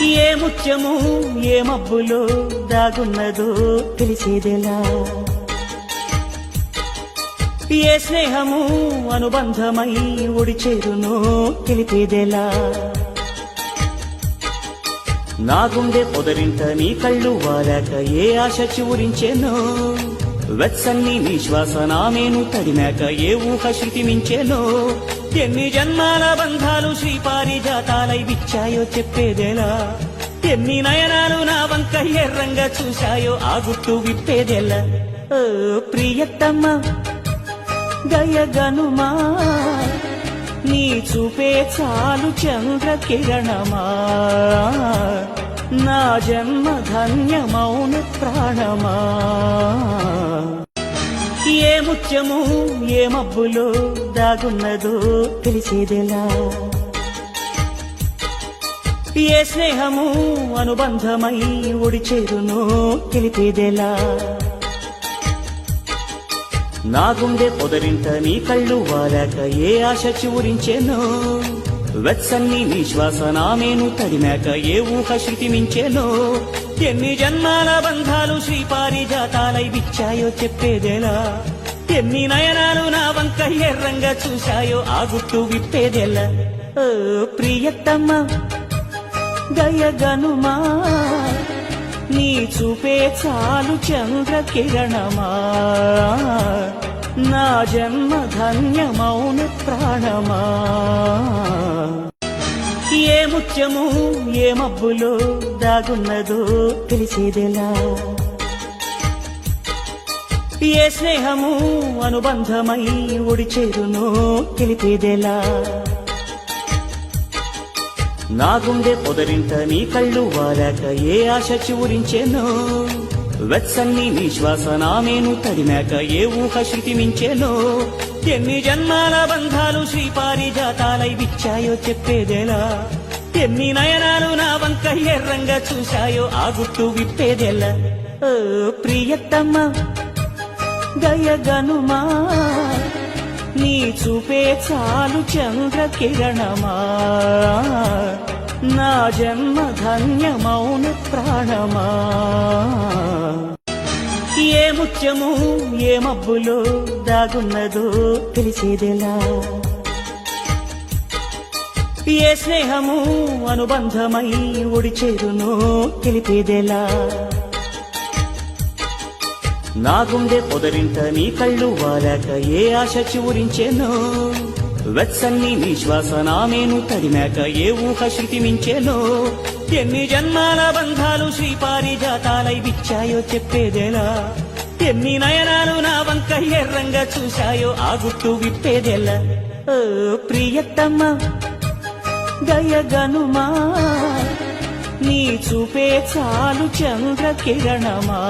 ఏ ముత్యము ఏ మబ్బులో దాగున్నదో తెలిసేదెలా, ఏ స్నేహము అనుబంధమై ఒడిచేరునో తెలిపేదెలా, నా గుండె పొదరింట నీ కళ్ళు వారాక ఏ ఆశ చివురించెనో, వెచ్చన్ని నీ శ్వాస నామేను తడిమాక ఏ ఊహ శృతి మించెనో, ఎన్ని జన్మాల బంధాలు శ్రీపారిజాతాలై విచ్చాయో చెప్పేదెలా, ఎన్ని నయనాలు నా వంక ఎర్రంగా చూశాయో ఆ గుట్టు విప్పేదెలా. ఓ ప్రియతమ్మ దయగనుమా, నీ చూపే చాలు చంద్ర కిరణమా, నా జన్మ ధన్యమౌన ప్రాణమా. ఏ ముత్యము ఏ మబ్బులో దాగున్నదో తెలిసేదెలా, ఏ స్నేహము అనుబంధమై ఒడిచేరునో తెలిపేదెలా, నా గుండె పొదరింట నీ కళ్ళు వారాక ఏ ఆశ చివురించెనో, వెచ్చన్ని నీ శ్వాస నామేను తడిమాక ఏ ఊహ శృతి మించెనో, ఎన్ని జన్మాల బంధాలు శ్రీపారిజాతాలై విచ్చాయో చెప్పేదెలా, ఎన్ని నయనాలు నా వంక ఎర్రంగా చూశాయో ఆ గుట్టు విప్పేదెలా. ఓ ప్రియతమ్మ దయగనుమా, నీ చూపే చాలు చంద్ర కిరణమా, నా జన్మ ధన్యమౌన ప్రాణమా. ఏ ముత్యము ఏ మబ్బులో దాగున్నదో తెలిసేదెలా, ఏ స్నేహము అనుబంధమై ఒడిచేరునో తెలిపేదెలా, నా గుండె పొదరింట నీ కళ్ళు వారాక ఏ ఆశ చివురించెనో, వెచ్చన్ని నీ శ్వాస నామేను తడిమాక ఏ ఊహ శృతి మించెనో, ఎన్ని జన్మాల బంధాలు శ్రీపారిజాతాలై విచ్చాయో చెప్పేదెలా, ఎన్ని నయనాలు నా వంక ఎర్రంగా చూశాయో ఆ గుట్టు విప్పేదెలా. ఓ ప్రియతమ్మ దయగనుమా, నీ చూపే చాలు చంద్ర కిరణమా, నా జన్మ ధన్యమౌన ప్రాణమా. ఏ ముత్యము ఏ మబ్బులో దాగున్నదో తెలిసేదెలా, ఏ స్నేహము అనుబంధమై ఒడిచేరునో తెలిపేదెలా, నా గుండె పొదరింట నీ కళ్ళు వారాక ఏ ఆశ చివురించెనో, వెచ్చన్ని నీ శ్వాస నామేను తడిమాక ఏ ఊహ శృతి మించెనో, ఎన్ని జన్మాల బంధాలు శ్రీపారిజాతాలై విచ్చాయో చెప్పేదెలా, ఎన్ని నయనాలు నా వంక ఎర్రంగా చూశాయో ఆ గుట్టు విప్పేదెలా. ఓ ప్రియతమ్మ దయగనుమా, నీ చూపే చాలు చంద్ర కిరణమా.